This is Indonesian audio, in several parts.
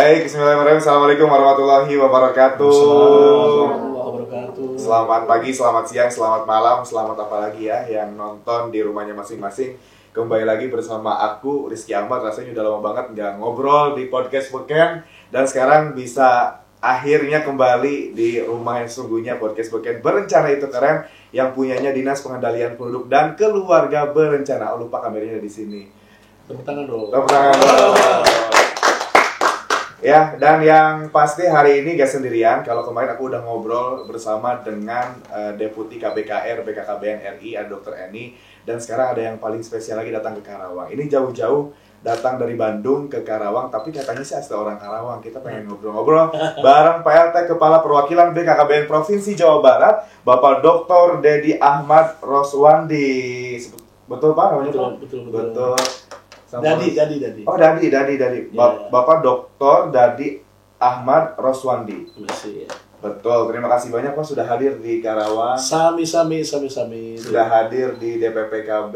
Baik, bismillahirrahmanirrahim. Assalamualaikum warahmatullahi wabarakatuh. Selamat pagi, selamat siang, selamat malam, selamat apa lagi ya yang nonton di rumahnya masing-masing. Kembali lagi bersama aku, Rizky Ahmad. Rasanya udah lama banget nggak ngobrol di podcast Beken. Dan sekarang bisa akhirnya kembali di rumah yang sesungguhnya, podcast Beken Berencana Itu Keren, yang punyanya Dinas Pengendalian Produk dan Keluarga Berencana. Oh, lupa kameranya di sini. Tepuk tangan dong. Tepuk tangan dong. Ya, dan yang pasti hari ini gak sendirian. Kalau kemarin aku udah ngobrol bersama dengan Deputi KBKR BKKBN RI, ada Dr. Eni. Dan sekarang ada yang paling spesial lagi datang ke Karawang. Ini jauh-jauh datang dari Bandung ke Karawang, tapi katanya sih asli orang Karawang. Kita pengen ngobrol-ngobrol bareng PLT Kepala Perwakilan BKKBN Provinsi Jawa Barat, Bapak Dr. Dedi Ahmad Roswandi. Betul Pak namanya? Betul. Dadi. Oh, Dadi. Bapak Dr. Dedi Ahmad Roswandi. Masih ya. Betul, terima kasih banyak Pak sudah hadir di Karawang. Sami. Sudah hadir di DPPKB.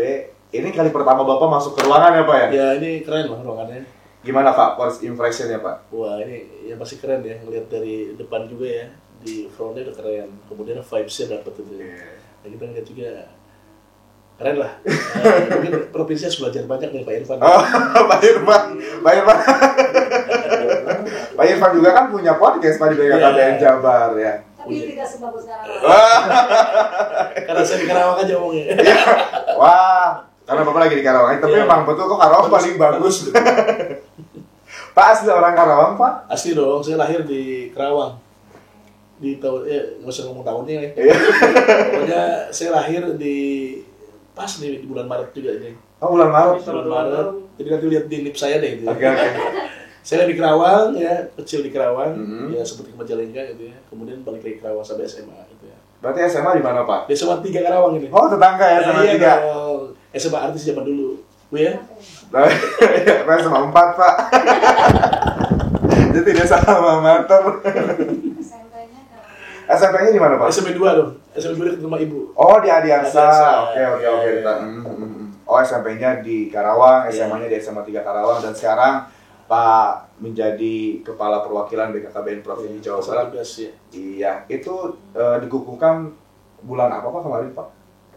Ini kali pertama Bapak masuk ke ruangan ya Pak ya? Ya, ini keren lah ruangannya. Gimana Pak, first impression-nya Pak? Wah, ini ya pasti keren ya, ngeliat dari depan juga ya. Di frontnya udah keren, kemudian vibes-nya dapet itu. Nah, kita ngeliat juga keren lah. Mungkin provinsi harus belajar banyak nih Pak Irfan. Oh, Pak Irfan. Pak Irfan juga kan punya podcast Pak di BKKBN Jabar ya. Tapi tidak sebagus Karawang. Karena saya di Karawang aja ngomongnya. Wah, karena Bapak lagi di Karawang. Tapi memang betul kok Karawang paling bagus. Pak asli orang Karawang Pak? Asli dong, saya lahir di Karawang. Di tahun, nggak usah ngomong tahunnya ya. Pokoknya saya lahir di pas di bulan Maret juga ini. Oh, bulan Maret. Jadi nanti lihat di lip saya deh itu. Oke. Saya di Karawang ya, kecil di Karawang, ya seperti ke Majalengka gitu ya. Kemudian balik lagi ke Karawang sampai SMA gitu ya. Berarti SMA di mana Pak? Di SMA 3 Karawang ini. Oh, tetangga ya SMA 3. Iya, SMA artis zaman dulu. Bu ya? Saya SMA 4 Pak. Jadi tidak sama mater. SMP-nya di mana Pak? SMP 2 dong. SMP 2 dekat rumah ibu. Oh, di Adiansa. Oke. Oh, SMP-nya di Karawang, SMA-nya di SMA 3 Karawang, dan sekarang Pak menjadi Kepala Perwakilan BKKBN Provinsi Jawa Barat. Iya, itu dikukuhkan bulan apa Pak kemarin Pak?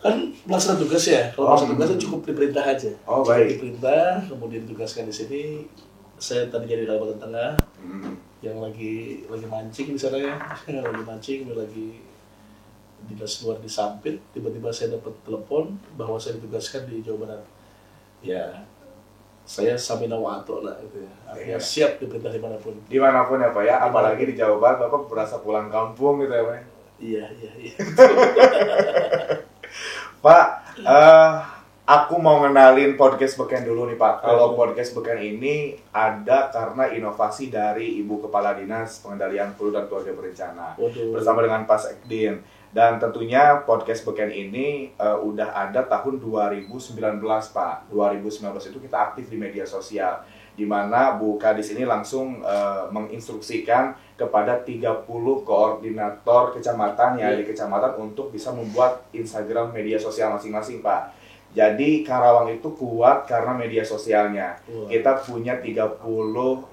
Kan pelaksana tugas ya. Kalau pelaksana tugas cukup diperintah aja. Oh, baik. Diperintah, kemudian ditugaskan di sini. Saya tadi jadi Kalimantan Tengah. Yang lagi mancing di sana ya. Lagi mancing, lagi dinas luar di Sampit. Tiba-tiba saya dapat telepon bahwa saya ditugaskan di Jawa Barat. Ya, saya samina wa ato lah gitu ya. Artinya siap diperintah dimanapun. Dimanapun ya Pak ya, apalagi di Jawa Barat Bapak berasa pulang kampung gitu ya Pak. Iya. Pak, aku mau ngenalin podcast Beken dulu nih Pak. Kalau podcast Beken ini ada karena inovasi dari Ibu Kepala Dinas Pengendalian Produk dan Keluarga Berencana bersama dengan Pak Sekdin. Dan tentunya podcast Beken ini udah ada tahun 2019 Pak. 2019 itu kita aktif di media sosial, di mana Bu Kadis ini langsung menginstruksikan kepada 30 koordinator kecamatan yang ada di kecamatan untuk bisa membuat Instagram media sosial masing-masing Pak. Jadi Karawang itu kuat karena media sosialnya. Kita punya 30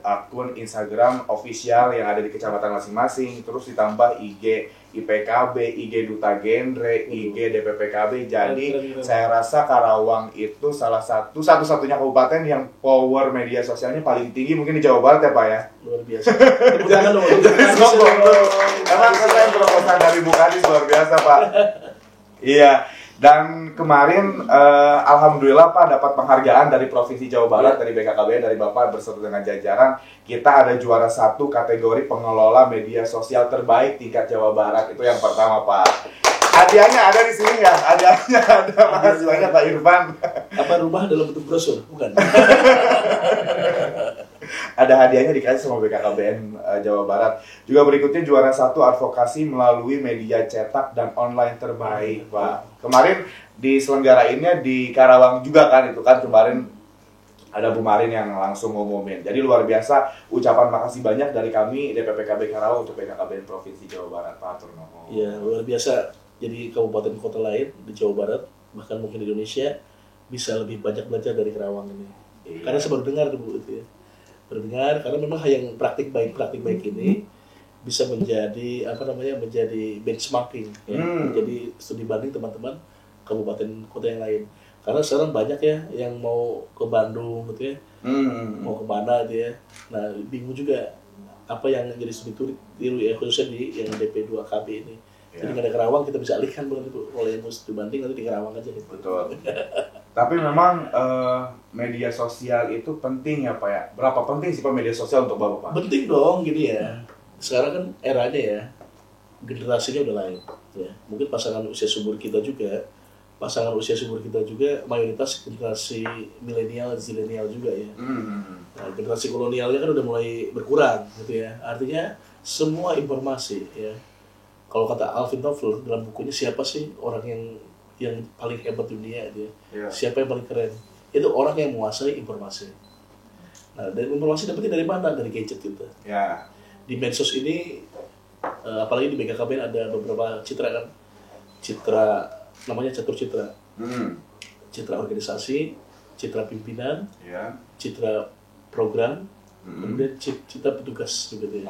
akun Instagram official yang ada di kecamatan masing-masing. Terus ditambah IG IPKB, IG Duta Genre, IG DPPKB. Jadi saya rasa Karawang itu satu-satunya kabupaten yang power media sosialnya paling tinggi mungkin di Jawa Barat ya Pak ya. Luar biasa. Jangan dong. Karena saya proposal dari Bu Kadis luar biasa Pak. Iya. Dan kemarin alhamdulillah Pak dapat penghargaan dari Provinsi Jawa Barat, dari BKKBN, dari Bapak beserta dengan jajaran. Kita ada juara 1 kategori pengelola media sosial terbaik tingkat Jawa Barat. Itu yang pertama Pak. Hadiahnya ada di sini ya? Hadiahnya ada. Makasih banyak Pak Irfan. Apa rumah dalam bentuk brosur? Bukan. Ada hadiahnya dikasih sama BKKBN Jawa Barat. Juga berikutnya juara 1 advokasi melalui media cetak dan online terbaik Pak. Kemarin diselenggarainnya di Karawang juga kan, itu kan kemarin ada Bu Marin yang langsung ngumumin. Jadi luar biasa, ucapan makasih banyak dari kami DPPKB Karawang untuk BKKBN Provinsi Jawa Barat Pak Turnomo. Iya, luar biasa. Jadi kabupaten kota lain di Jawa Barat, bahkan mungkin di Indonesia, bisa lebih banyak belajar dari Karawang ini. Iya. Karena saya baru dengar Bu itu ya. berdengar, karena memang yang praktik baik ini bisa menjadi menjadi benchmarking ya, menjadi studi banding teman-teman kabupaten kota yang lain. Karena sekarang banyak ya yang mau ke Bandung gitu ya, mau kemana gitu ya. Nah bingung juga apa yang jadi studi tiru ya, khususnya di yang DP2KB ini. Jadi nggak ada Kerawang, kita bisa alihkan oleh studi banding nanti di Kerawang aja gitu. Betul. Tapi memang media sosial itu penting ya Pak ya? Berapa penting sih Pak media sosial untuk Bapak Pak? Penting dong gini ya. Sekarang kan eranya ya, generasinya udah lain. Ya. Mungkin pasangan usia subur kita juga mayoritas generasi milenial, zilenial juga ya. Nah, generasi kolonialnya kan udah mulai berkurang gitu ya. Artinya semua informasi ya. Kalau kata Alvin Toffler dalam bukunya, siapa sih orang yang paling hebat di dunia gitu ya. Siapa yang paling keren? Itu orang yang menguasai informasi. Nah, dan informasi dapetnya dari mana? Dari gadget kita. Ya. Di medsos ini apalagi di BKKBN ada beberapa citra kan. Citra namanya catur citra. Citra organisasi, citra pimpinan, citra program, kemudian citra petugas gitu ya.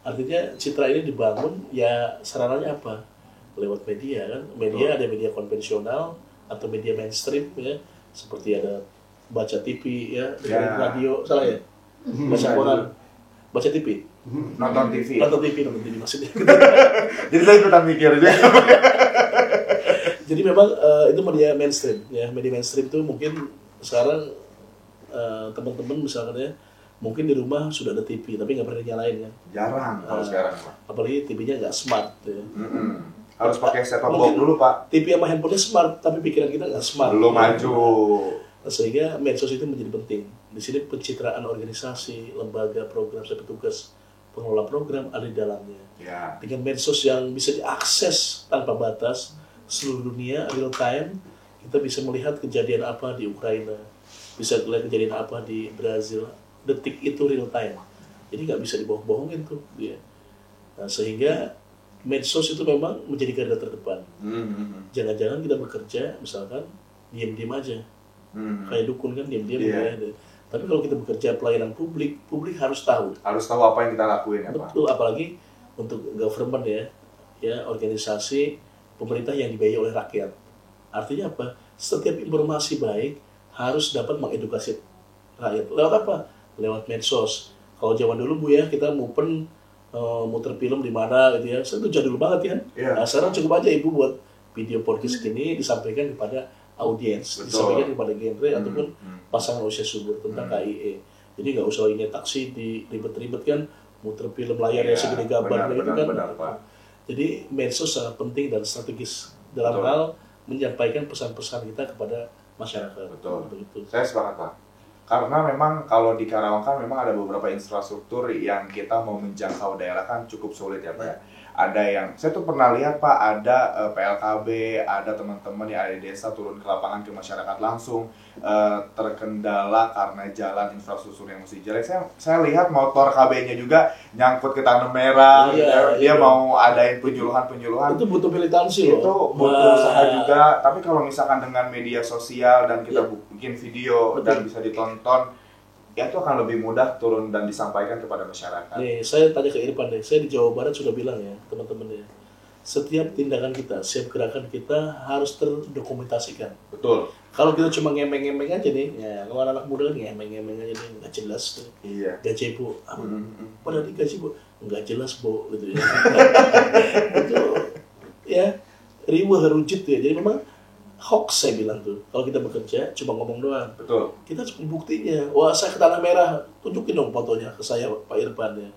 Artinya citra ini dibangun ya sarananya apa? Lewat media kan. Media ada media konvensional atau media mainstream ya. Seperti ada baca TV ya, dengerin radio, salah ya? Baca koran, baca TV. Nonton TV maksudnya. Jadi saya ikutan mikir juga. Jadi memang itu media mainstream ya. Media mainstream itu mungkin sekarang teman-teman misalkan ya, mungkin di rumah sudah ada TV tapi nggak pernah nyalain kan. Jarang kalau sekarang Pak. Apalagi TV-nya nggak smart ya. Harus pakai set-top box dulu Pak. TV sama handphonenya smart tapi pikiran kita nggak smart. Belum maju. Sehingga medsos itu menjadi penting. Di sini pencitraan organisasi, lembaga, program, petugas, pengelola program ada di dalamnya. Dengan medsos yang bisa diakses tanpa batas seluruh dunia real time, kita bisa melihat kejadian apa di Ukraina, bisa melihat kejadian apa di Brazil, detik itu real time. Jadi nggak bisa dibohong-bohongin tuh dia. Nah, sehingga medsos itu memang menjadi garda terdepan. Jangan-jangan kita bekerja misalkan diam-diam aja, kayak dukun kan diam-diam ya. Tapi kalau kita bekerja pelayanan publik harus tahu. Harus tahu apa yang kita lakuin ya Pak. Betul, apalagi untuk government ya organisasi pemerintah yang dibiayai oleh rakyat. Artinya apa? Setiap informasi baik harus dapat mengedukasi rakyat. Lewat apa? Lewat medsos. Kalau zaman dulu Bu ya, kita muter film di mana gitu ya. Itu jadul banget kan. Nah, sekarang cukup aja Ibu buat video podcast gini disampaikan kepada audiens, disampaikan kepada genre ataupun pasangan usia subur tentang KIE. Jadi nggak usah lagi nyetak CD ribet-ribet kan, muter film layarnya segede gambar gitu kan. Jadi medsos sangat penting dan strategis dalam hal menyampaikan pesan-pesan kita kepada masyarakat. Betul. Saya sepakat Pak. Karena memang kalau di Karawang kan memang ada beberapa infrastruktur yang kita mau menjangkau daerah kan cukup sulit ya Pak ya. Ada yang, saya tuh pernah lihat Pak, ada PLKB, ada teman-teman yang ada di desa turun ke lapangan ke masyarakat langsung, terkendala karena jalan infrastruktur yang mesti jelek. Saya lihat motor KB-nya juga nyangkut ke tanah merah, dia mau adain penyuluhan. Itu butuh militansi loh. Itu butuh usaha juga, tapi kalau misalkan dengan media sosial dan kita bikin video dan bisa ditonton, ya itu akan lebih mudah turun dan disampaikan kepada masyarakat. Nih, saya tanya ke Irfan deh. Saya di Jawa Barat sudah bilang ya, teman-teman ya. Setiap tindakan kita, setiap gerakan kita harus terdokumentasikan. Betul. Kalau kita cuma ngemeng-ngemeng aja nih, ya kalau anak muda kan ngemeng-ngemeng aja nih, nggak jelas tuh. Gaji Bu, padahal digaji Bu, nggak jelas Bu, gitu ya. Itu ya riweuh rujit ya. Jadi memang hoax saya bilang tuh. Kalau kita bekerja cuma ngomong doang. Betul. Kita harus buktinya. Wah, saya ke Tanah Merah. Tunjukin dong fotonya ke saya Pak Irfan ya.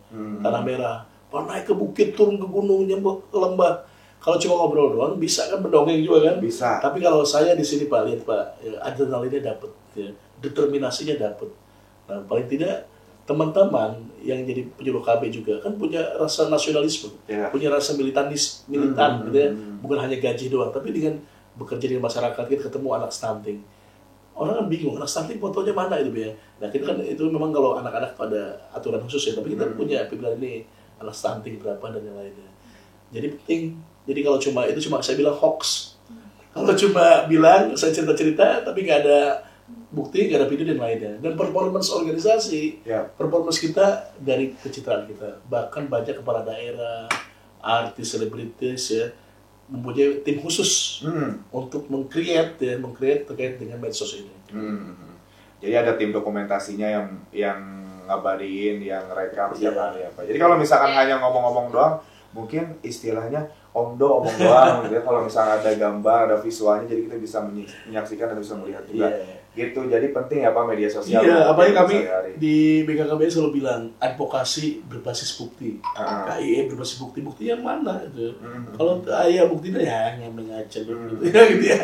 Tanah Merah. Pak naik ke bukit, turun ke gunung, nyambut ke lembah. Kalau cuma ngobrol doang bisa kan, mendongeng juga kan? Bisa. Tapi kalau saya di sini Pak, lihat Pak, ya, adrenalinnya dapat, ya, determinasinya dapat. Nah, paling tidak teman-teman yang jadi penyuluh KB juga kan punya rasa nasionalisme, punya rasa militan gitu ya. Bukan hanya gaji doang, tapi dengan bekerja di masyarakat kita ketemu anak stunting. Orang kan bingung, anak stunting fotonya mana itu ya. Nah kita kan itu memang kalau anak-anak ada aturan khusus ya, tapi kita punya pikiran ini anak stunting berapa dan yang lainnya. Jadi penting. Jadi kalau cuma itu cuma saya bilang hoax. Kalau cuma bilang saya cerita-cerita tapi nggak ada bukti nggak ada video dan lainnya. Dan performance organisasi, performance kita dari pencitraan kita, bahkan banyak kepala daerah, artis, selebritis ya, mempunyai tim khusus untuk meng-create terkait dengan medsos ini. Jadi ada tim dokumentasinya yang ngabarin, yang rekam setiap hari apa. Jadi kalau misalkan hanya ngomong-ngomong doang, mungkin istilahnya omong doang gitu ya. Kalau misalnya ada gambar, ada visualnya, jadi kita bisa menyaksikan dan bisa melihat juga. Gitu. Jadi penting ya Pak media sosial. Iya, apalagi kami di BKKBN selalu bilang advokasi berbasis bukti. KIE berbasis bukti. Bukti yang mana itu? Kalau buktinya ya nyameng aja gitu ya.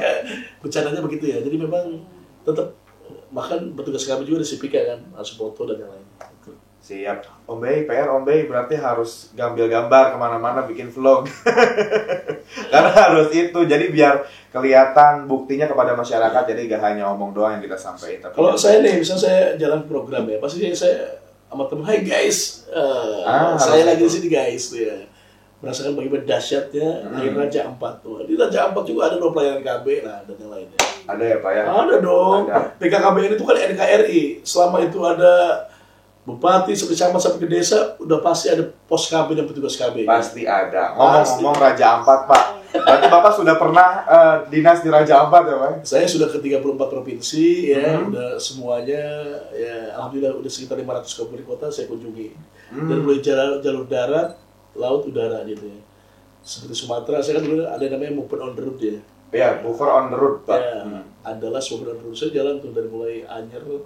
Bercandanya begitu ya. Jadi memang tetap, bahkan petugas kami juga di CPK kan harus foto dan yang lain. Siap. Om Bay, PR Om Bay berarti harus ngambil gambar kemana-mana bikin vlog. Karena harus itu, jadi biar kelihatan buktinya kepada masyarakat, jadi gak hanya omong doang yang kita sampaikan. Kalau saya nih, misalnya saya jalan program ya, pasti saya sama temen, hai guys, saya lagi di sini guys, ya. Merasakan bagaimana dahsyatnya air Raja Ampat. Di Raja Ampat juga ada pelayanan KB lah dan yang lainnya. Ada ya Pak ya? Ada dong. BKKBN itu kan NKRI. Selama itu ada bupati, sekecamatan sampai ke desa, udah pasti ada pos KB dan petugas KB. Pasti ada. Ngomong-ngomong Raja Ampat Pak, berarti Bapak sudah pernah dinas di Raja Ampat ya Pak? Saya sudah ke 34 provinsi ya, udah semuanya ya, alhamdulillah udah sekitar 500 kabupaten kota saya kunjungi. Dan mulai jalur darat, laut, udara gitu ya. Seperti Sumatera, saya kan dulu ada namanya Movement on the Road ya. Ya, Mover on the Road Pak. Ya, adalah Movement on the Road. Saya jalan tuh dari mulai Anyer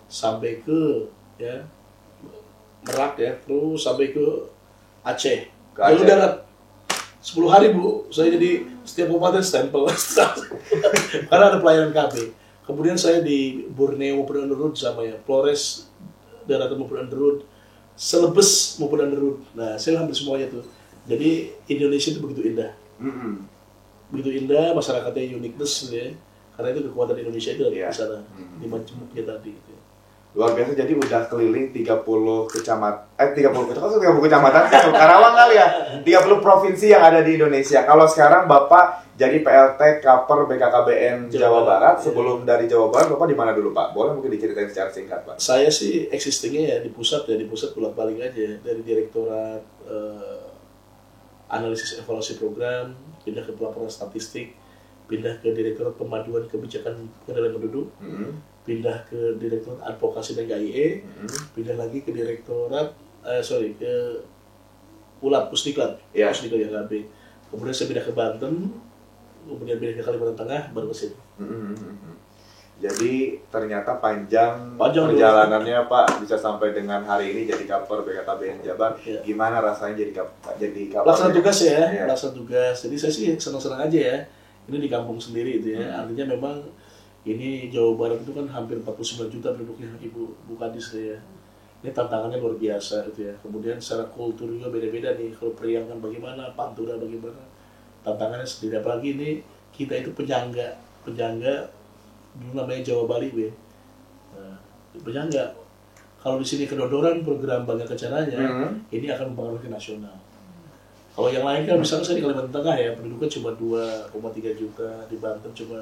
sampai ke ya Merak ya, terus sampai ke Aceh. Jalur darat 10 hari Bu, saya jadi setiap kabupaten stempel karena ada pelayanan KB. Kemudian saya di Borneo Movement on the Road sama ya, Flores Daratan Movement on the Road, Celebes Movement on the Road. Nah, saya hampir semuanya tuh. Jadi Indonesia itu begitu indah. Begitu indah, masyarakatnya uniqueness ya. Karena itu kekuatan Indonesia itu ada di sana, di majemuknya tadi. Luar biasa, jadi udah keliling 30 kecamatan, 30 kecamatan, Karawang kali ya, 30 provinsi yang ada di Indonesia. Kalau sekarang Bapak jadi PLT Kaper BKKBN Jawa Barat, sebelum dari Jawa Barat, Bapak di mana dulu Pak? Boleh mungkin diceritain secara singkat Pak? Saya sih existingnya ya di pusat bolak-balik aja, dari Direktorat Analisis Evaluasi Program, pindah ke Pelaporan Statistik, pindah ke Direktorat Pemaduan Kebijakan Pengendalian Penduduk, pindah ke Direktorat Advokasi dan KIE, pindah lagi ke Direktorat, ke Pusdiklat yang KB. Kemudian saya pindah ke Banten, kemudian pindah ke Kalimantan Tengah, baru ke sini. Jadi ternyata panjang perjalanannya Pak, bisa sampai dengan hari ini jadi Kaper BKKBN Jabar. Gimana rasanya jadi Kaper? Laksana tugas ya, laksana tugas. Jadi saya sih senang-senang aja ya. Ini di kampung sendiri itu ya. Artinya memang ini Jawa Barat itu kan hampir 49 juta penduduknya, Ibu Kadis ya. Ini tantangannya luar biasa gitu ya. Kemudian secara kultur juga beda-beda nih. Kalau periangan bagaimana, pantura bagaimana, tantangannya sendiri. Apalagi ini kita itu penyangga dulu namanya Jawa Bali ya. Nah, penyangga. Kalau di sini kedodoran program Bangga Kencananya, ini akan mempengaruhi nasional. Kalau yang lain kan misalnya saya di Kalimantan Tengah ya, penduduknya cuma 2,3 juta, di Banten cuma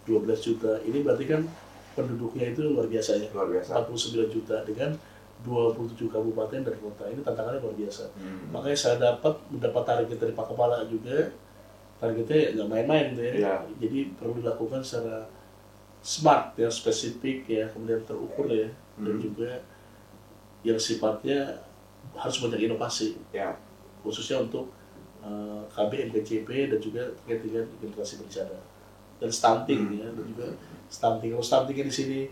12 juta. Ini berarti kan penduduknya itu luar biasa ya. Luar biasa. 49 juta dengan 27 kabupaten dan kota. Ini tantangannya luar biasa. Makanya saya mendapat target dari Pak Kepala juga. Targetnya nggak main-main gitu ya. Jadi perlu dilakukan secara smart ya, spesifik ya, kemudian terukur ya. Dan juga yang sifatnya harus banyak inovasi. Khususnya untuk KB, MKCP dan juga terkait dengan generasi berencana dan stunting ya, dan juga stunting. Kalau stuntingnya di sini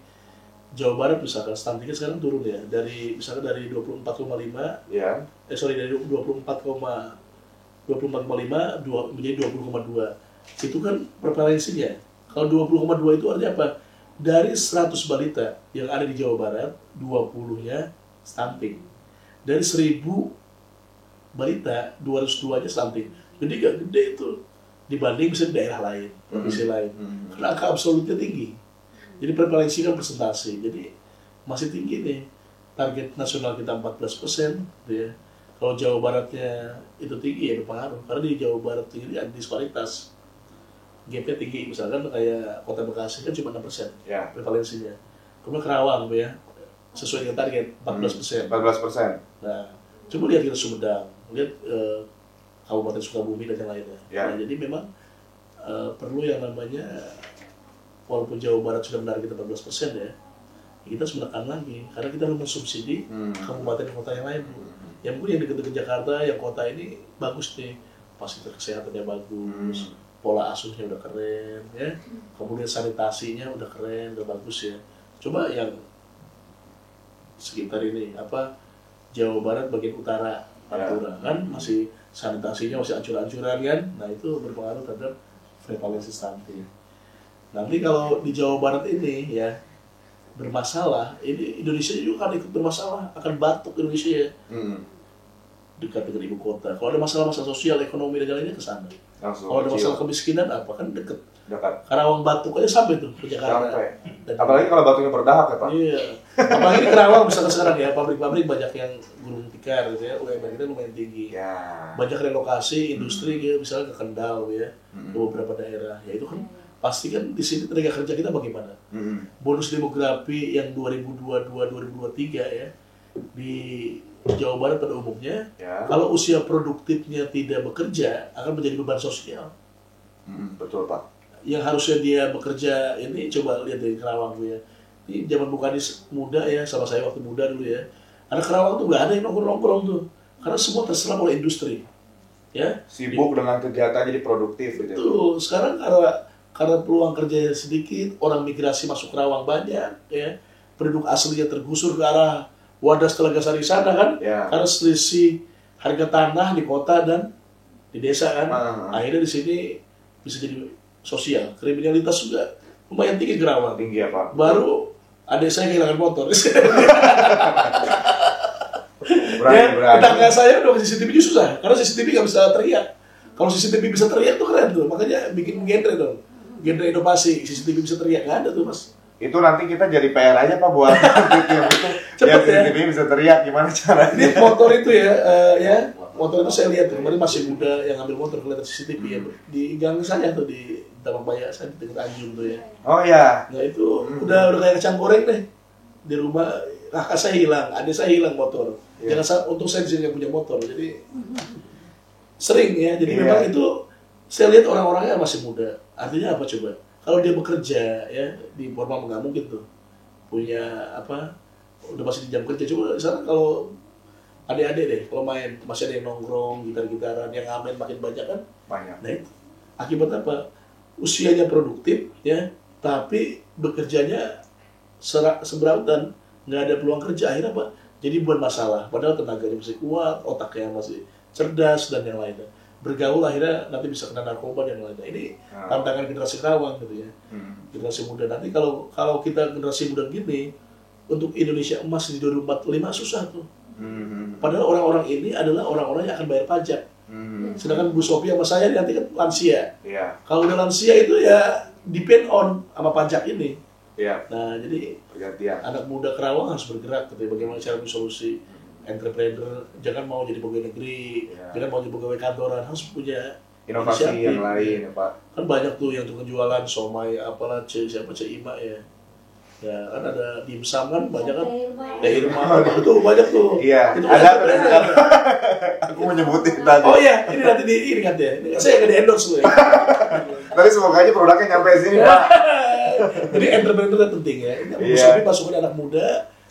Jawa Barat misalkan stuntingnya sekarang turun ya, dari misalkan dari 24,5 dari 24,5 menjadi 20,2. Itu kan prevalensinya. Kalau 20,2 itu artinya apa? Dari 100 balita yang ada di Jawa Barat, 20-nya stunting. Dari 1000 balita, 202-nya stunting. Jadi gak gede itu dibanding misalnya daerah lain, provinsi lain. Karena angka absolutnya tinggi. Jadi prevalensi kan persentase. Jadi masih tinggi nih. Target nasional kita 14%. Gitu ya. Kalau Jawa Baratnya itu tinggi ya berpengaruh. Karena di Jawa Barat tinggi ada disparitas. gapnya tinggi, misalkan kayak Kota Bekasi kan cuma 6% Ya. prevalensinya. Kemudian Kerawang ya, sesuai dengan target 14%. 14%. Nah, coba lihat kita Sumedang, lihat Kabupaten Sukabumi dan yang lainnya. Ya. Nah, jadi memang perlu yang namanya, walaupun Jawa Barat sudah menarik kita 14% ya, kita harus menekan lagi, karena kita harus mensubsidi kabupaten kota yang lain. Yang mungkin yang dekat-dekat Jakarta, yang kota ini bagus nih, fasilitas kesehatannya bagus, pola asuhnya udah keren, ya, kemudian sanitasinya udah keren, udah bagus ya. Coba yang sekitar ini, Jawa Barat bagian utara, Pantura kan masih sanitasinya masih ancur-ancuran kan, nah itu berpengaruh terhadap prevalensi stunting. Nanti kalau di Jawa Barat ini ya bermasalah, ini Indonesia juga akan ikut bermasalah, akan batuk Indonesia ya. Dekat dengan ibu kota. Kalau ada masalah-masalah sosial, ekonomi dan lainnya ke sana. Kalau ada masalah kemiskinan kan dekat. Karawang batuk aja sampai tuh ke Jakarta. Apalagi kalau batuknya berdahak ya Pak. Iya. Apalagi di Karawang misalnya sekarang ya, pabrik-pabrik banyak yang gulung tikar gitu ya, UMR kita lumayan tinggi. Ya. Banyak relokasi industri gitu, misalnya ke Kendal ya, ke beberapa daerah. Ya itu kan pasti kan di sini tenaga kerja kita bagaimana? Bonus demografi yang 2022-2023 ya di Jawa Barat pada umumnya, kalau usia produktifnya tidak bekerja akan menjadi beban sosial. Betul Pak. Yang harusnya dia bekerja ini coba lihat dari Kerawang tuh ya. Ini zaman Bukanis muda ya, sama saya waktu muda dulu ya. Anak Kerawang tuh nggak ada yang nongkrong-nongkrong tuh, karena semua terserap oleh industri. Ya. Sibuk dengan kegiatan jadi produktif gitu. Tuh, sekarang karena peluang kerja sedikit, orang migrasi masuk Kerawang banyak, ya, penduduk aslinya tergusur ke arah Wadas Telaga Sari sana kan, karena selisih harga tanah di kota dan di desa kan, akhirnya di sini bisa jadi sosial, kriminalitas juga lumayan tinggi Kerawang. Tinggi ya Pak. Baru adik saya kehilangan motor. Berani. Tetangga saya udah CCTV susah, karena CCTV nggak bisa teriak. Kalau CCTV bisa teriak tuh keren tuh, makanya bikin genre dong. Genre inovasi, CCTV bisa teriak, nggak ada tuh Mas. Itu nanti kita jadi PR aja Pak buat video itu. Cepet ya. CCTV bisa teriak, gimana caranya? Ini motor itu ya, motor itu saya lihat tuh, kemarin masih muda yang ngambil motor kelihatan CCTV ya, di gang saya tuh di Taman Baya, saya di dekat Anjung tuh ya. Oh ya. Nah itu udah kayak kacang goreng deh. Di rumah kakak saya hilang, adik saya hilang motor. Jangan untuk saya di sini yang punya motor, jadi sering ya. Jadi memang itu saya lihat orang-orangnya masih muda. Artinya apa coba? Kalau dia bekerja ya di formal nggak mungkin tuh punya udah masih di jam kerja. Coba misalnya kalau adik-adik deh, kalau main masih ada yang nongkrong, gitar-gitaran, yang ngamen makin banyak kan? Banyak. Nah itu akibat apa? Usianya produktif ya, tapi bekerjanya seberautan, nggak ada peluang kerja, akhirnya apa? Jadi buat masalah. Padahal tenaganya masih kuat, otaknya masih cerdas dan yang lainnya. Bergaul akhirnya nanti bisa kena narkoba dan yang lainnya. Ini tantangan generasi Kerawang gitu ya. Generasi muda nanti kalau kita generasi muda gini, untuk Indonesia emas di 2045 susah tuh. Padahal orang-orang ini adalah orang-orang yang akan bayar pajak. Sedangkan Bu Sophia sama saya nanti kan lansia. Kalau udah lansia itu ya depend on sama pajak ini. Nah jadi anak muda Kerawang harus bergerak gitu, bagaimana cara solusi entrepreneur, jangan mau jadi pegawai negeri, jangan mau jadi pegawai kantoran, harus punya inovasi yang lain ya Pak. Kan banyak tuh yang tukang jualan somai apalah Ima ya. Ya kan ada dimsum kan banyak kan. Ya Irma itu banyak tuh. Iya. Itu ada. Aku menyebutin tadi. Oh iya, ini nanti diingat ya. Ini saya nggak di endorse loh ya. Tapi semoga aja produknya nyampe sini Pak. Jadi entrepreneur itu penting ya. Ini Sophie masukin anak muda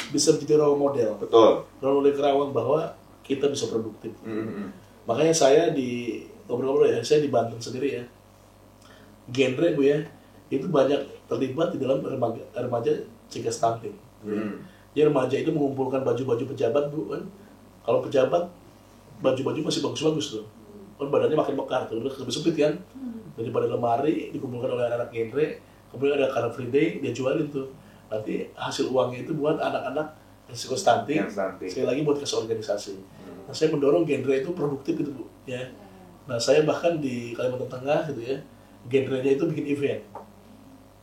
bisa menjadi role model. Betul. Role model Kerawang bahwa kita bisa produktif. Makanya saya di ngobrol-ngobrol ya, saya di Banten sendiri ya. Genre Bu ya, itu banyak terlibat di dalam remaja cegah stunting. Jadi remaja itu mengumpulkan baju-baju pejabat Bu kan. Kalau pejabat baju-baju masih bagus-bagus tuh. Kan badannya makin mekar tuh, udah sempit kan. Daripada lemari dikumpulkan oleh anak-anak genre, kemudian ada Car Free Day dia jualin tuh. Nanti hasil uangnya itu buat anak-anak risiko stunting. Sekali lagi buat kasih organisasi. Nah, saya mendorong genre itu produktif gitu Bu ya. Nah, saya bahkan di Kalimantan Tengah gitu ya, genrenya itu bikin event.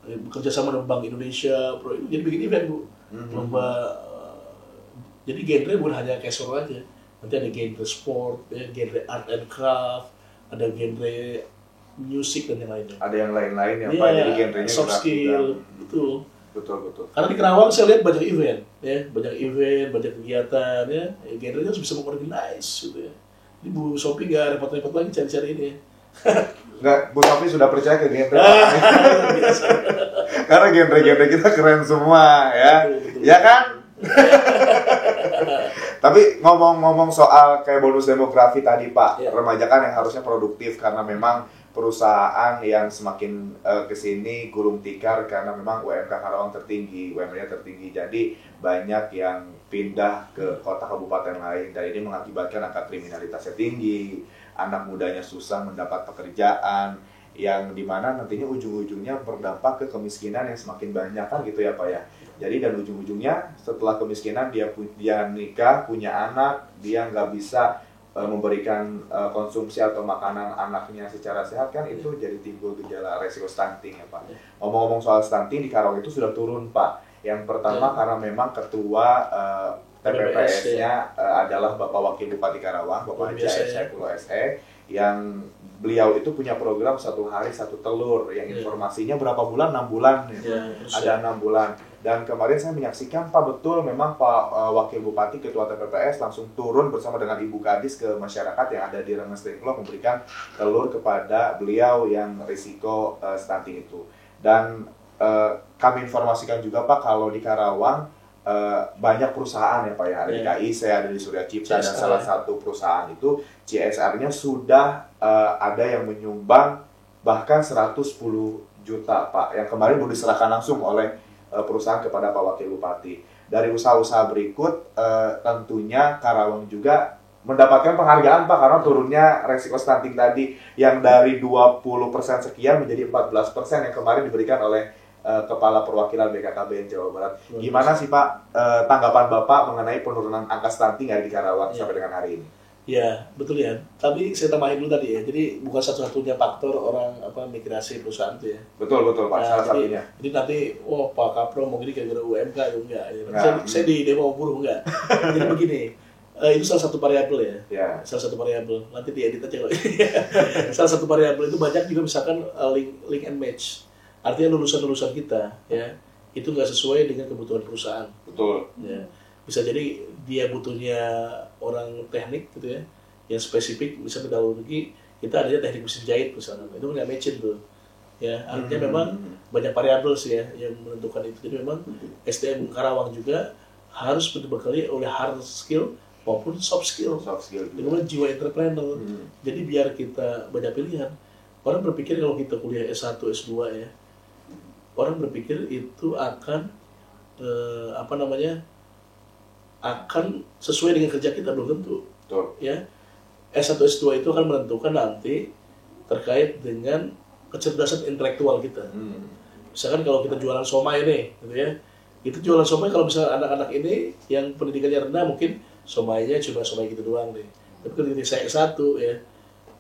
Bekerja sama dengan Bank Indonesia, jadi bikin event Bu. Lomba. Jadi genre bukan hanya casual aja. Nanti ada genre sport, ya, genre art and craft, ada genre musik dan yang lainnya. Ada yang lain-lain ya Pak, jadi genrenya soft skill, betul. Betul. Karena di Kerawang saya lihat banyak event, ya, banyak kegiatan, ya, genrenya harus bisa mengorganize, gitu ya. Ini Bu Sophie nggak repot-repot lagi cari-cari ini. Nggak, Bu Sophie sudah percaya ke genre. Karena genre-genre kita keren semua, ya, Betul. ya kan? Tapi ngomong-ngomong soal kayak bonus demografi tadi Pak, remaja kan yang harusnya produktif karena memang perusahaan yang semakin kesini gulung tikar karena memang UMK Karawang tertinggi, UMR-nya tertinggi, jadi banyak yang pindah ke kota kabupaten lain dan ini mengakibatkan angka kriminalitasnya tinggi, anak mudanya susah mendapat pekerjaan, yang dimana nantinya ujung-ujungnya berdampak ke kemiskinan yang semakin banyak kan gitu ya Pak ya. Jadi dan ujung-ujungnya setelah kemiskinan dia nikah, punya anak, dia nggak bisa memberikan konsumsi atau makanan anaknya secara sehat kan itu jadi timbul gejala resiko stunting ya Pak. Ngomong-ngomong soal stunting di Karawang itu sudah turun Pak. Yang pertama karena memang ketua TPPS-nya adalah Bapak Wakil Bupati Karawang, Bapak Haji Saifullah SE, yang beliau itu punya program 1 hari 1 telur yang informasinya berapa bulan? 6 bulan ya. Ada 6 bulan. Dan kemarin saya menyaksikan Pak, betul memang Pak Wakil Bupati Ketua TPPS langsung turun bersama dengan Ibu Kadis ke masyarakat yang ada di Rengas Dengklok memberikan telur kepada beliau yang risiko stunting itu. Dan kami informasikan juga Pak kalau di Karawang banyak perusahaan ya Pak ya, ada di KIC, ada di Surya Cipta, dan salah satu perusahaan itu CSR-nya sudah ada yang menyumbang bahkan 110 juta Pak, yang kemarin baru diserahkan langsung oleh perusahaan kepada Pak Wakil Bupati. Dari usaha-usaha berikut tentunya Karawang juga mendapatkan penghargaan Pak karena turunnya resiko stunting tadi yang dari 20% sekian menjadi 14% yang kemarin diberikan oleh Kepala Perwakilan BKKBN Jawa Barat. Gimana sih Pak tanggapan Bapak mengenai penurunan angka stunting di Karawang sampai dengan hari ini? Ya, betul ya. Tapi saya tambahin dulu tadi ya. Jadi bukan satu-satunya faktor orang migrasi perusahaan itu ya. Betul Pak, salah satunya. Jadi nanti Pak Kapro mau gini gara-gara UMK ya enggak. Saya di demo buruh enggak. Jadi begini, itu salah satu variabel ya. Salah satu variabel. Nanti diedit aja kalau. Salah satu variabel itu banyak juga misalkan link and match. Artinya lulusan-lulusan kita ya itu nggak sesuai dengan kebutuhan perusahaan. Betul. Ya. Bisa jadi dia butuhnya orang teknik gitu ya, yang spesifik, bisa metodologi, kita adanya teknik mesin jahit misalnya, itu nggak matching tuh. Ya, artinya memang banyak variabel sih ya yang menentukan itu. Jadi memang SDM Karawang juga harus dibekali oleh hard skill maupun soft skill. Dengan jiwa entrepreneur. Jadi biar kita banyak pilihan. Orang berpikir kalau kita kuliah S1, S2 ya, orang berpikir itu akan akan sesuai dengan kerja kita, belum tentu. Betul. Ya, S1, S2 itu akan menentukan nanti terkait dengan kecerdasan intelektual kita. Misalkan kalau kita jualan somai nih, gitu ya, itu jualan somai kalau misalnya anak-anak ini yang pendidikannya rendah mungkin somainya cuma somai gitu doang deh. Tapi kalau saya S1 ya,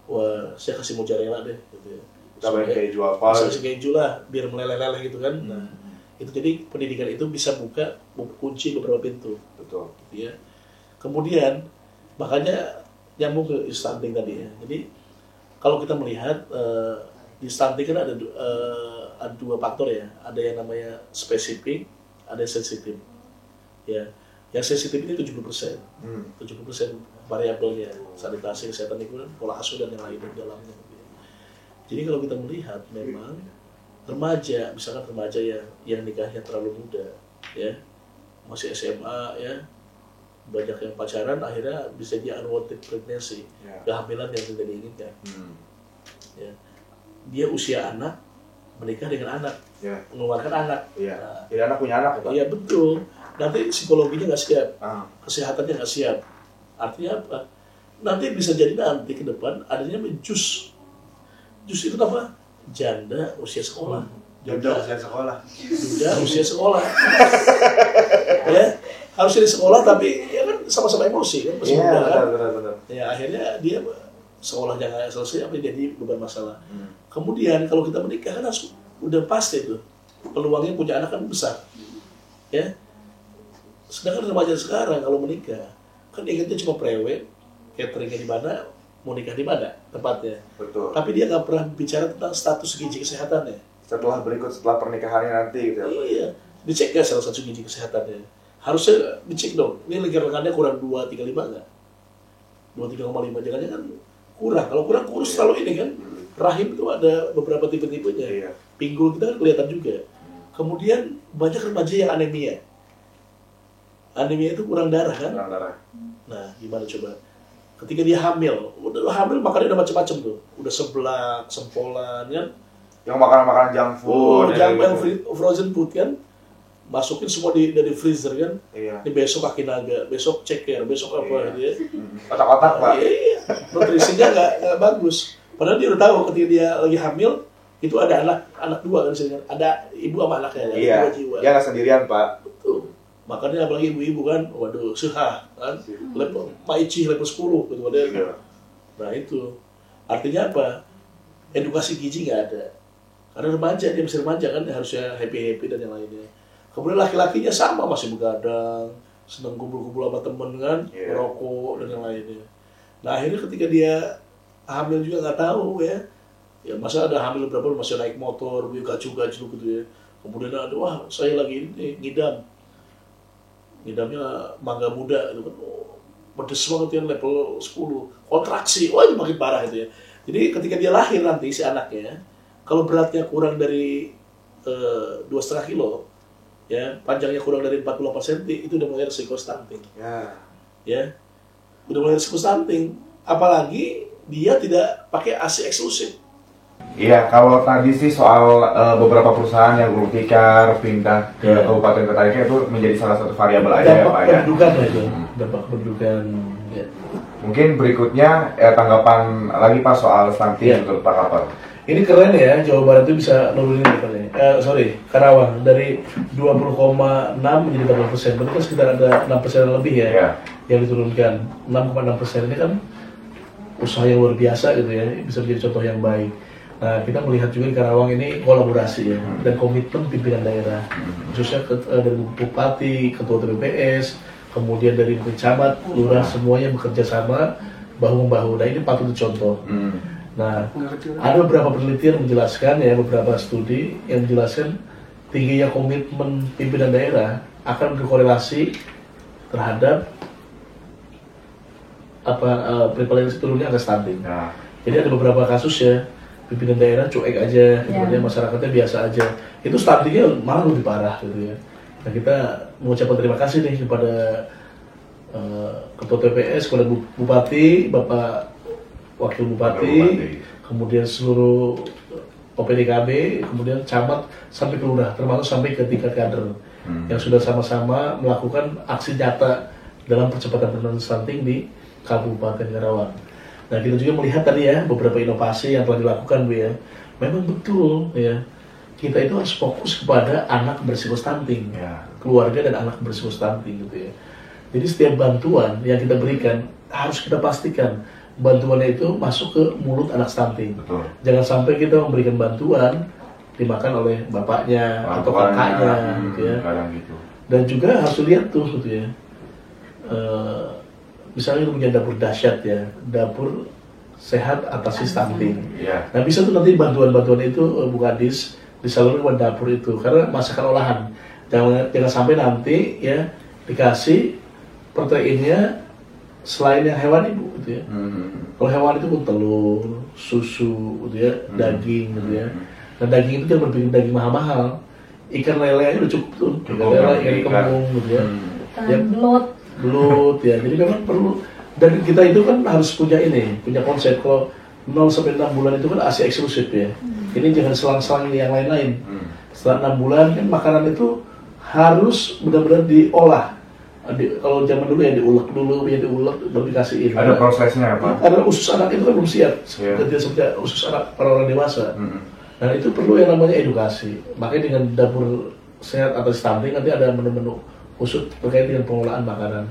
wah saya kasih mozzarella deh, gitu ya. Kita banyak keju apa? Kasih keju lah, biar meleleh-leleh gitu kan. Nah, itu jadi pendidikan itu bisa buka kunci beberapa pintu. Betul. Gitu ya. Kemudian makanya nyambung ke stunting tadi ya. Jadi kalau kita melihat di stunting kan ada 2 faktor ya. Ada yang namanya spesifik, ada yang sensitif. Ya. Yang sensitif ini 70%. 70% variabelnya, sanitasi, kesehatan lingkungan, pola asuh dan yang lain di dalamnya. Jadi kalau kita melihat memang remaja, misalkan remaja yang nikahnya terlalu muda, ya masih SMA ya, banyak yang pacaran, akhirnya bisa jadi unwanted pregnancy, kehamilan yang tidak diinginkan. Ya. Dia usia anak, menikah dengan anak, mengeluarkan anak. Nah, jadi anak punya anak ya Pak? Iya betul. Nanti psikologinya nggak siap, kesehatannya nggak siap. Artinya apa? Nanti bisa jadi nanti ke depan adanya jus itu apa? Janda usia sekolah. Janda usia sekolah. Duda usia sekolah. Ya, harus di sekolah tapi ya kan sama-sama emosi kan. Iya, benar. Ya akhirnya dia sekolahnya nggak selesai, apa jadi beban masalah. Kemudian kalau kita menikah kan harus udah pasti tuh peluangnya punya anak kan besar. Ya. Sedangkan remaja sekarang kalau menikah kan ingatnya cuma prewed, cateringnya di mana, mau nikah di mana tempatnya. Betul. Tapi dia nggak pernah bicara tentang status gizi kesehatannya. Setelah pernikahannya nanti gitu ya. Iya, dicek nggak salah satu gizi kesehatannya? Harusnya dicek dong. Ini lengan-lengannya kurang 2,35 nggak? 23,5 jangan-jangan kurang. Kalau kurang kurus selalu ini kan. Rahim itu ada beberapa tipe-tipenya. Iya. Pinggul kita kan kelihatan juga. Kemudian banyak remaja yang anemia. Anemia itu kurang darah kan? Kurang darah. Nah, gimana coba? Ketika dia hamil, udah hamil makannya udah macam-macam tuh. Udah seblak, sempolan kan? Yang makanan-makanan junk food. Yang frozen food kan? Masukin semua dari freezer kan? Iya. Ini besok kaki naga, besok ceker, besok apa gitu ya. Kotak-kotak, Pak. Iya. Nutrisinya nggak bagus. Padahal dia udah tahu ketika dia lagi hamil, itu ada anak dua kan sini kan? Ada ibu sama anaknya, Iya. dua jiwa. Dia nggak sendirian, Pak. Betul. Makanya apalagi ibu-ibu kan, waduh, suha kan, level Paici level 10 gitu kan. Iya. Nah itu, artinya apa? Edukasi gizi nggak ada. Karena remaja, dia masih remaja kan, harusnya happy-happy dan yang lainnya. Kemudian laki-lakinya sama, masih begadang, seneng kumpul-kumpul sama temen kan, merokok dan yang lainnya. Nah akhirnya ketika dia hamil juga nggak tahu ya masa ada hamil berapa masih naik motor, gacu-gacu gitu ya. Kemudian ada, wah saya lagi ini ngidamnya mangga muda gitu kan, pedes banget ya level 10, kontraksi, wah makin parah itu ya. Jadi ketika dia lahir nanti si anaknya, kalau beratnya kurang dari 2,5 kilo, ya panjangnya kurang dari 48 cm, itu udah mulai risiko stunting. Ya, udah mulai risiko stunting. Apalagi dia tidak pakai ASI eksklusif. Iya, kalau tadi sih soal beberapa perusahaan yang gulung tikar pindah ke kabupaten Kota itu menjadi salah satu variabel aja ya Pak ya. Dampak pendudukan. Ya. Mungkin berikutnya tanggapan lagi Pak soal stunting untuk Pak Kapal. Ini keren ya, Jawa Barat itu bisa nurunin Karawang dari 20,6 menjadi 8%. Berarti kan sekitar ada 6% lebih ya yang diturunkan. 6,6% ini kan usaha yang luar biasa gitu ya, bisa menjadi contoh yang baik. Nah, kita melihat juga di Karawang ini kolaborasi ya, dan komitmen pimpinan daerah, khususnya dari Bupati, Ketua TPPS, kemudian dari pencamat, lurah, semuanya bekerja sama, bahu-membahu. Nah, ini patut dicontoh. Nah, ada beberapa penelitian menjelaskan ya, beberapa studi yang menjelaskan tingginya komitmen pimpinan daerah akan berkorelasi terhadap prevalensi turunnya angka stunting. Jadi ada beberapa kasus ya, pimpinan daerah cuek aja, kemudian masyarakatnya biasa aja, itu stuntingnya malah lebih parah gitu ya. Nah kita mengucapkan terima kasih nih kepada Ketua TPS, kepada Bupati, Bapak Wakil Bupati, kemudian seluruh OPDKB, kemudian camat sampai ke lurah, termasuk sampai ke tingkat kader yang sudah sama-sama melakukan aksi nyata dalam percepatan penurunan stunting di Kabupaten Karawang. Nah kita juga melihat tadi ya beberapa inovasi yang telah dilakukan Bu ya. Memang betul ya, kita itu harus fokus kepada anak berisiko stunting, keluarga dan anak berisiko stunting gitu ya. Jadi setiap bantuan yang kita berikan harus kita pastikan bantuannya itu masuk ke mulut anak stunting. Betul. Jangan sampai kita memberikan bantuan dimakan oleh bapaknya atau kakaknya gitu ya. Gitu. Dan juga harus lihat tuh gitu ya. Misalnya kita punya dapur dahsyat ya, dapur sehat atasi stunting. Nah bisa tuh nanti bantuan-bantuan itu Bu Kadis disalurkan ke dapur itu, karena masakan olahan. Jangan sampai nanti ya dikasih proteinnya selain yang hewani Bu gitu ya. Kalau hewan itu pun telur, susu gitu ya, daging gitu ya. Nah daging itu jangan berpikir daging mahal-mahal. Ikan lele aja udah cukup tuh. Ikan lele, ikan kembung gitu ya. Belut ya, jadi memang perlu, dan kita itu kan harus punya konsep. Kalau 0 sampai 6 bulan itu kan ASI eksklusif ya. Ini jangan selang-selang yang lain-lain. Setelah 6 bulan kan makanan itu harus benar-benar diolah. Kalau zaman dulu ya diulek dulu, baru dikasihin. Ada prosesnya apa? Karena usus anak itu kan belum siap, seperti usus anak orang dewasa. Nah itu perlu yang namanya edukasi. Makanya dengan dapur sehat atau stunting nanti ada menu-menu khusus terkait dengan pengelolaan makanan.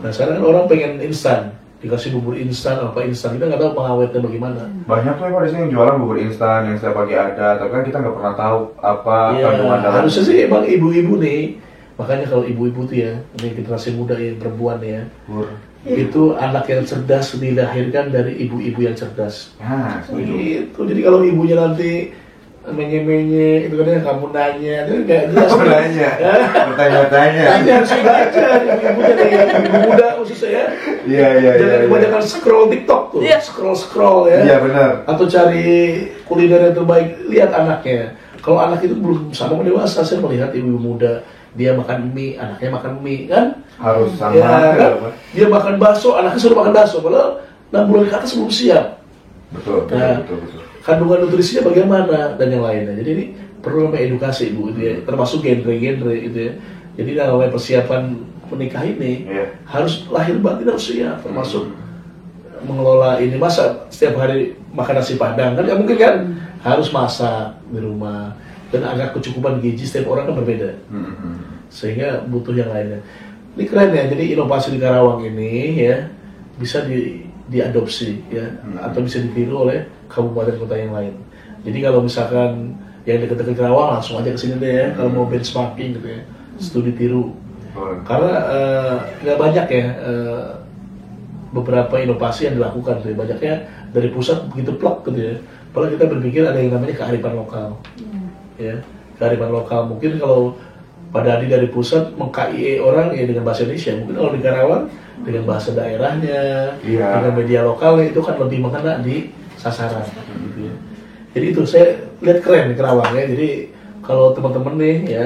Nah sekarang kan orang pengen instan, dikasih bubur instan apa instan, kita nggak tahu pengawetnya bagaimana. Banyak tuh Pak di sini yang jualan bubur instan yang setiap pagi ada, tapi kan kita nggak pernah tahu apa kandungan dalam. Harusnya sih emang ibu-ibu nih, makanya kalau ibu-ibu tuh ya, ini generasi muda ya, perempuan ya, itu anak yang cerdas dilahirkan dari ibu-ibu yang cerdas. Nah, setuju. Gitu. Jadi kalau ibunya nanti menye-menye, itu kan ya kamu nanya, itu nggak jelas. Kamu nanya, bertanya-tanya. Nanti harus dibaca, ibu-ibunya nih, ibu muda khususnya ya. Iya. Jangan kebanyakan scroll TikTok tuh, scroll ya. Iya benar. Atau cari kuliner yang terbaik, lihat anaknya. Kalau anak itu belum sama dewasa, saya melihat ibu muda, dia makan mie, anaknya makan mie, kan? Harus sama. Ya, kan? Dia makan bakso, anaknya suruh makan bakso, padahal 6 bulan ke atas belum siap. Betul. Kandungan nutrisinya bagaimana dan yang lainnya. Jadi ini perlu namanya edukasi Bu, gitu ya. Termasuk genre-genre gitu ya. Jadi dalam persiapan menikah ini harus lahir batin harus siap, termasuk mengelola ini. Masa setiap hari makan nasi padang kan? Ya mungkin kan harus masak di rumah dan agak kecukupan gizi setiap orang kan berbeda, sehingga butuh yang lainnya. Ini keren ya. Jadi inovasi di Karawang ini ya bisa diadopsi ya atau bisa ditiru oleh kabupaten kota yang lain. Jadi kalau misalkan yang dekat-dekat Karawang langsung aja ke sini deh ya, kalau mau benchmarking gitu ya, studi tiru. Karena nggak banyak ya beberapa inovasi yang dilakukan tuh, banyaknya dari pusat begitu plak gitu ya. Padahal kita berpikir ada yang namanya kearifan lokal, ya kearifan lokal. Mungkin kalau Pak Dadi dari pusat meng-KIE orang ya dengan bahasa Indonesia, mungkin kalau di Karawang dengan bahasa daerahnya, dengan media lokalnya itu kan lebih mengena di sasaran. Gitu ya. Jadi itu saya lihat keren di Karawang ya. Jadi kalau teman-teman nih ya,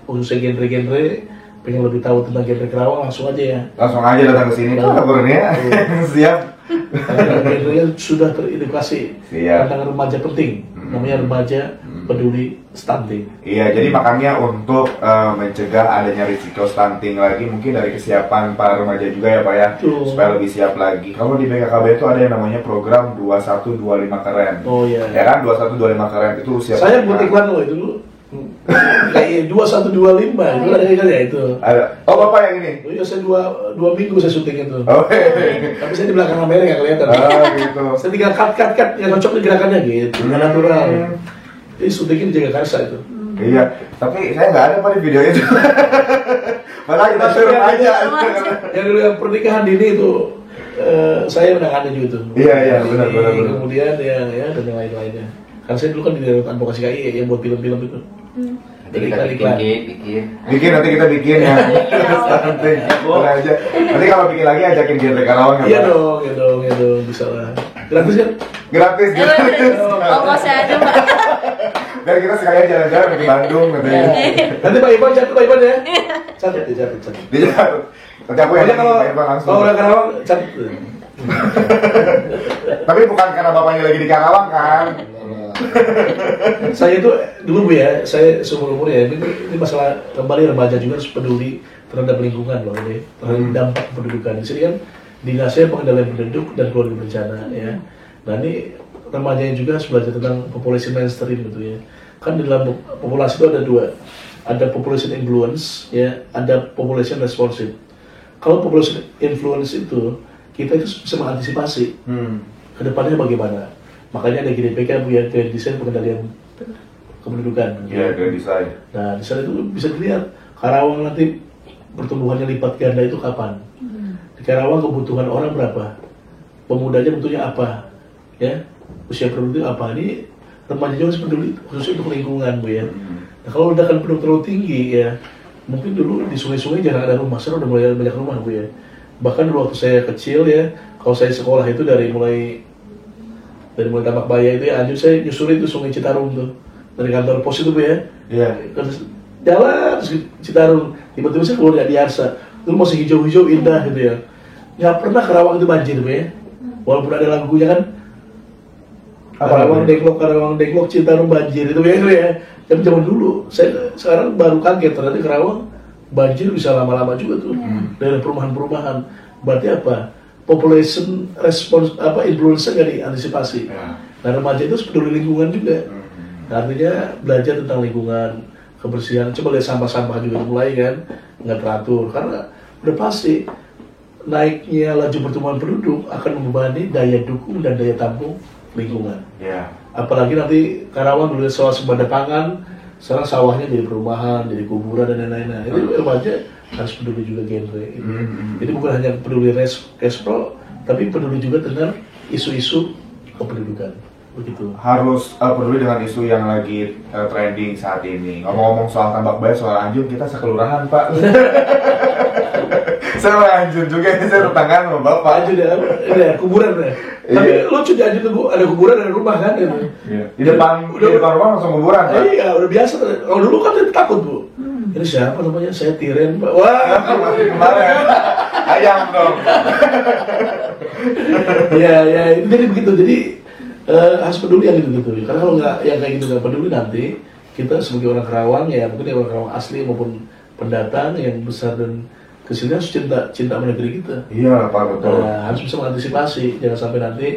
khususnya genre-genre pengen lebih tahu tentang genre Karawang, langsung aja ya. Langsung aja datang ke sini Pak Kurnia. Siap. Karena genre-nya sudah teredukasi tentang remaja penting, namanya remaja peduli stunting. Iya, jadi makanya untuk mencegah adanya risiko stunting lagi, mungkin dari kesiapan para remaja juga ya Pak ya, supaya lebih siap lagi. Kalau di BKKB itu ada yang namanya program 2125 keren. Oh iya. Ya kan 2125 keren itu usia. Saya buat iklan loh itu dulu. Kayak 2125 itu ada kan ya itu. Ada. Oh Bapak yang ini? Oh iya, saya dua minggu saya syuting itu. Oh, tapi saya di belakang kamera nggak kelihatan. Gitu. Saya tinggal cut yang cocok di gerakannya gitu, natural. Jadi syutingnya dijaga karsa itu. Iya, tapi saya nggak ada Pak di video itu. Malah kita suruh aja. Yang dulu yang pernikahan dini itu saya menangani juga itu. Iya benar. Kemudian ya dan yang lain-lainnya. Karena saya dulu kan di daerah advokasi KI yang buat film-film itu. Jadi kita bikin nanti kita bikin ya. Boleh aja. Nanti kalau bikin lagi ajakin genre Karawang ya. Iya dong, bisa lah. Gratis kan? Gratis. Oh, saya ada Pak. Dan kita sekalian jalan-jalan ke Bandung katanya. Nanti Pak Ivan ya. Catat. Nanti aku yang kalau Pak Ivan langsung. Kalau orang Karawang catat. Tapi bukan karena bapaknya lagi di Karawang kan? Saya itu dulu Bu ya, saya seumur-umur ya, ini masalah kembali remaja juga harus peduli terhadap lingkungan loh ini, terhadap dampak pendudukan. Di sini kan dinasnya pengendalian penduduk dan keluarga berencana ya. Nah ini remajanya juga harus belajar tentang population mainstream gitu ya. Kan di dalam populasi itu ada dua, ada population influence ya, ada population responsive. Kalau population influence itu kita itu bisa mengantisipasi kedepannya bagaimana. Makanya ada GDPK Bu ya, Grand Design Pengendalian Kependudukan. Iya, Grand Design. Nah, di sana itu bisa dilihat Karawang nanti pertumbuhannya lipat ganda itu kapan. Di Karawang kebutuhan orang berapa? Pemudanya butuhnya apa? Ya, usia produktif apa? Ini remaja juga harus peduli khususnya untuk lingkungan Bu ya. Nah, kalau ledakan penduduk terlalu tinggi ya, mungkin dulu di sungai-sungai jarang ada rumah, sekarang udah mulai banyak rumah Bu ya. Bahkan dulu waktu saya kecil ya, kalau saya sekolah itu dari mulai Tambak Baya itu ya, lanjut saya nyusurin itu Sungai Citarum tuh dari kantor pos itu Bu ya. Iya. Terus jalan Citarum, tiba-tiba saya keluar dari Arsa, dulu masih hijau-hijau indah gitu ya. Nggak pernah Karawang itu banjir Bu ya, walaupun ada lagunya kan. Karawang Deklok Citarum banjir itu ya. Tapi zaman dulu, saya sekarang baru kaget ternyata Karawang banjir bisa lama-lama juga tuh dari perumahan-perumahan. Berarti apa? Population response influence nggak diantisipasi. Nah remaja itu peduli lingkungan juga. Nah, artinya belajar tentang lingkungan, kebersihan. Coba lihat sampah-sampah juga mulai kan nggak teratur karena udah pasti naiknya laju pertumbuhan penduduk akan membebani daya dukung dan daya tampung lingkungan. Apalagi nanti Karawang dulu soal sumber pangan sekarang sawahnya jadi perumahan, jadi kuburan dan lain-lain. Nah, itu remaja harus peduli juga genre itu. Jadi bukan hanya peduli cash pro, tapi peduli juga dengan isu-isu kependudukan. Begitu. Harus peduli dengan isu yang lagi trending saat ini. Ngomong-ngomong soal Tambak Bayi, soal Anjun, kita sekelurahan Pak. Saya mau Anjun juga, ini saya tetanggaan sama Bapak. Anjun ya, kuburan ya. Tapi lucu di Anjun tuh ada kuburan ada rumah kan gitu. Iya. Di depan rumah langsung kuburan Pak. Iya, udah biasa. Kalau dulu kan takut Bu. Ini siapa namanya? Saya Tiren Pak. Wah, Kemarin ayam dong. Iya, jadi begitu. Jadi harus peduli yang gitu-gitu. Karena kalau nggak yang kayak gitu nggak peduli nanti kita sebagai orang Kerawang ya mungkin orang Kerawang asli maupun pendatang yang besar dan kecilnya harus cinta negeri kita. Iya Pak, betul. Harus bisa mengantisipasi. Jangan sampai nanti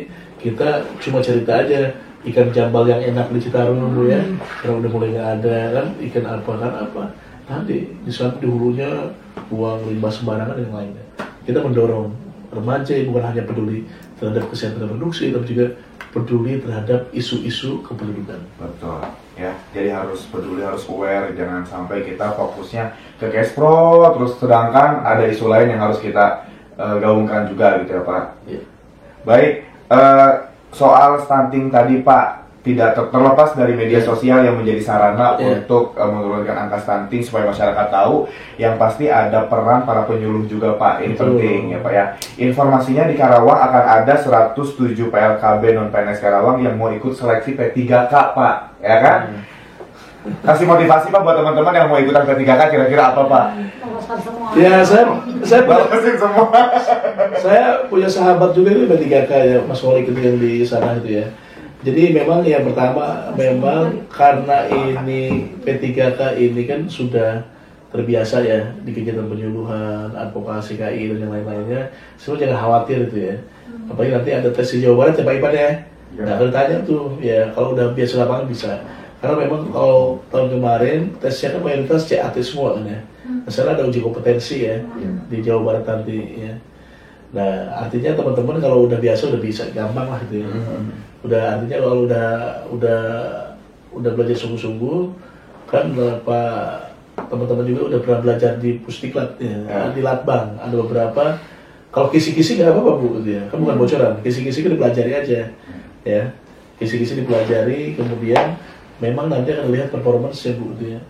kita cuma cerita aja ikan jambal yang enak di Citarum Bu ya. Karena udah mulai nggak ada kan ikan apa. Nanti di sana di hulunya buang limbah sembarangan dan yang lainnya. Kita mendorong remaja bukan hanya peduli terhadap kesehatan reproduksi, tapi juga peduli terhadap isu-isu kependudukan. Betul. Ya, jadi harus peduli, harus aware, jangan sampai kita fokusnya ke cash pro, terus sedangkan ada isu lain yang harus kita gaungkan juga gitu ya Pak. Ya. Baik, soal stunting tadi Pak, tidak terlepas dari media sosial yang menjadi sarana untuk menurunkan angka stunting supaya masyarakat tahu, yang pasti ada peran para penyuluh juga Pak, ini penting ya Pak ya. Informasinya di Karawang akan ada 107 PLKB non-PNS Karawang yang mau ikut seleksi P3K Pak, ya kan? Kasih motivasi Pak buat teman-teman yang mau ikutan P3K, kira-kira apa Pak? Ya, saya semua. Saya punya sahabat juga itu P3K ya, Mas Wali itu yang di sana itu ya. Jadi memang yang pertama memang karena ini P3K ini kan sudah terbiasa ya di kegiatan penyuluhan, advokasi KI dan yang lain-lainnya. Semua jangan khawatir itu ya. Apalagi nanti ada tes di Jawa Barat ya Pak Ipan ya. Nah kalau ditanya tuh ya kalau udah biasa lapangan bisa. Karena memang kalau tahun kemarin tesnya kan mayoritas CAT semua kan ya. Nah, sekarang ada uji kompetensi ya di Jawa Barat nanti ya. Nah artinya teman-teman kalau udah biasa udah bisa gampang lah gitu ya. Udah artinya kalau udah belajar sungguh-sungguh kan Pak teman-teman juga udah pernah belajar di Pusdiklat ya, di Latbang ada beberapa. Kalau kisi-kisi nggak apa-apa Bu gitu ya, kan bukan bocoran, kisi-kisi kan dipelajari aja ya, kisi-kisi dipelajari kemudian memang nanti akan lihat performance-nya Bu gitu ya.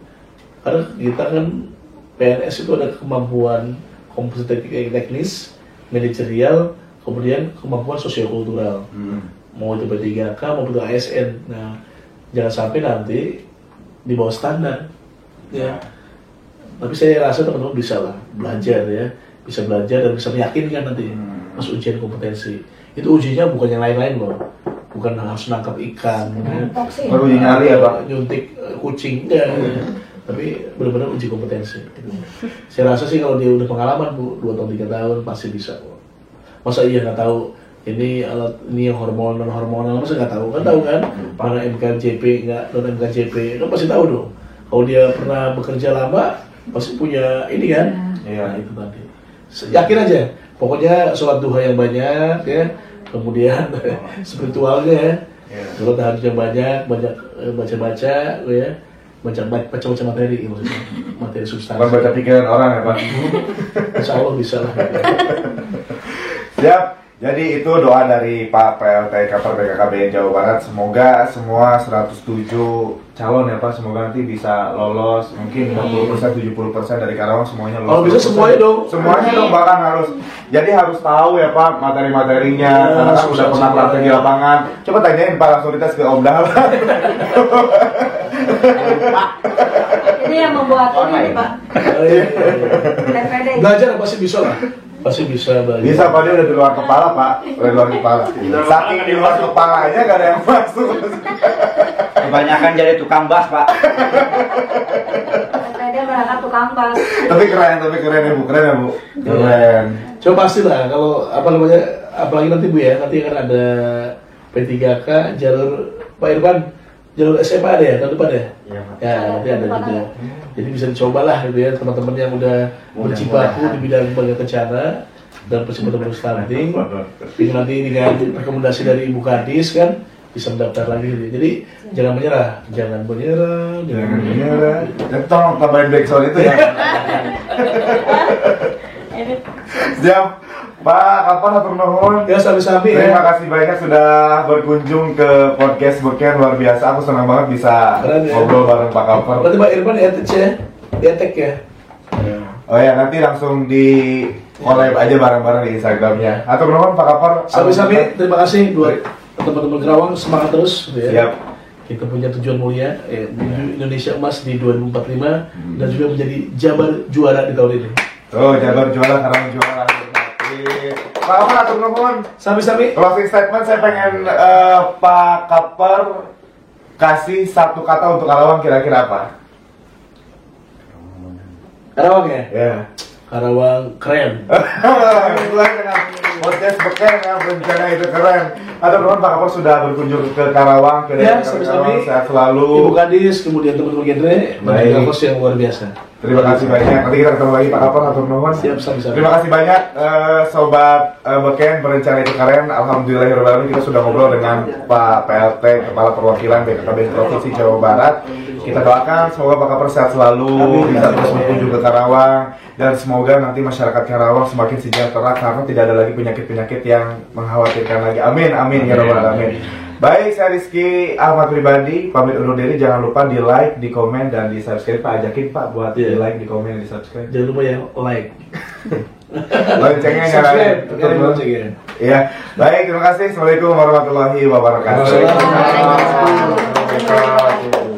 Karena kita kan PNS itu ada kemampuan kompetensi teknis, manajerial, kemudian kemampuan sosiokultural. Mau itu P3K maupun itu ASN. Nah, jangan sampai nanti di bawah standar ya. Tapi saya rasa teman-teman bisa lah belajar ya, bisa belajar dan bisa meyakinkan nanti pas ujian kompetensi. Itu ujinya bukan yang lain-lain loh, bukan harus nangkap ikan, baru nyari ya Pak, nyuntik kucing ya. Tapi benar-benar uji kompetensi. Gitu. Saya rasa sih kalau dia udah pengalaman Bu, 2 tahun 3 tahun pasti bisa. Masa iya nggak tahu ini alat ini yang hormonal non hormonal, masa nggak tahu kan? Tahu kan mana MKJP nggak non MKJP kan pasti tahu dong. Kalau dia pernah bekerja lama pasti punya ini kan. Nah, itu tadi yakin aja pokoknya sholat duha yang banyak ya, kemudian spiritualnya ya, sholat tahajud yang banyak baca-baca ya, baca materi maksudnya, materi substansi, bukan baca pikiran orang ya Pak. Insya Allah bisa lah gitu. Siap. Jadi itu doa dari Pak PLT Kapar BKKBN Jawa Barat. Semoga semua 107 calon ya Pak, semoga nanti bisa lolos. Mungkin 50%, 70% dari Karawang semuanya lolos. Kalau bisa semuanya dong. Semuanya dong bahkan harus. Jadi harus tahu ya Pak materi-materinya. Karena kan udah pernah praktek di lapangan. Coba tanyain Pak langsung dites ke Om Dahlan. Pak, ini yang membuat ini Pak. Belajar pasti bisa lah. Pasti bisa belajar. Bisa Pak, dia udah di luar kepala Pak. Udah di luar kepala. Saking di luar kepala aja gak ada yang masuk. Kebanyakan jadi tukang bas Pak. Dia berangkat tukang bas. Tapi keren ya Bu, keren ya Bu. Keren. Coba pastilah kalau apa namanya, apalagi nanti Bu ya, nanti akan ada P3K jalur Pak Irfan, jalur SMA ada ya tahun depan ya? Iya Pak. Ya nanti ada juga. Jadi bisa dicobalah gitu ya teman-teman yang udah berjibaku di bidang berbagai kencana dan percepatan stunting. Ini nanti dengan rekomendasi dari Ibu Kadis kan bisa mendaftar lagi gitu. Jadi jangan menyerah. Jangan menyerah. Dan tolong tambahin backsound itu ya. Siap. Pak, kapan hatur nuhun? Ya, sami-sami ya. Terima kasih banyak sudah berkunjung ke podcast Beken, luar biasa. Aku senang banget bisa ngobrol bareng Pak Kapar. Berarti Pak Irfan di-tag ya? Oh ya, nanti langsung di collab aja bareng-bareng di Instagramnya. Hatur nuhun Pak Kapar. Sami-sami, terima kasih buat teman-teman Kerawang, semangat terus gitu ya. Siap. Kita punya tujuan mulia, menuju Indonesia Emas di 2045 dan juga menjadi Jabar juara di tahun ini. Oh, Jabar juara, Karawang juara. Pak Kapar, hatur nuhun. Sami-sami. Closing statement saya pengen Pak Kapar kasih satu kata untuk Karawang, kira-kira apa? Karawang ya? Ya. Karawang keren. Mulai dengan podcast Beken yang bencana itu keren. Hatur nuhun Pak Kapar sudah berkunjung ke Karawang. Ya, sami-sami. Sehat selalu. Ibu Kadis, kemudian teman-teman genre, menjadi host yang luar biasa. Terima kasih banyak. Nanti kita ketemu lagi Pak Kapar, hatur nuhun. Siap, sami-sami. Terima kasih banyak sobat Beken berencana itu keren. Alhamdulillahirobbilalamin kita sudah ngobrol dengan Pak PLT Kepala Perwakilan BKKBN Provinsi Jawa Barat. Kita doakan semoga Pak Kapar sehat selalu, bisa terus berkunjung ke Karawang dan semoga nanti masyarakat Karawang semakin sejahtera karena tidak ada lagi penyakit-penyakit yang mengkhawatirkan lagi. Amin, amin ya robbal alamin. Baik, saya Rizky Ahmad Pribadi, pamit undur diri. Jangan lupa di like, di komen, dan di subscribe. Pak, ajakin Pak buat di like, di komen, dan di subscribe. Jangan lupa ya, like. Loncengnya nyalain. Iya. Baik, terima kasih. Assalamualaikum warahmatullahi wabarakatuh. Waalaikumsalam.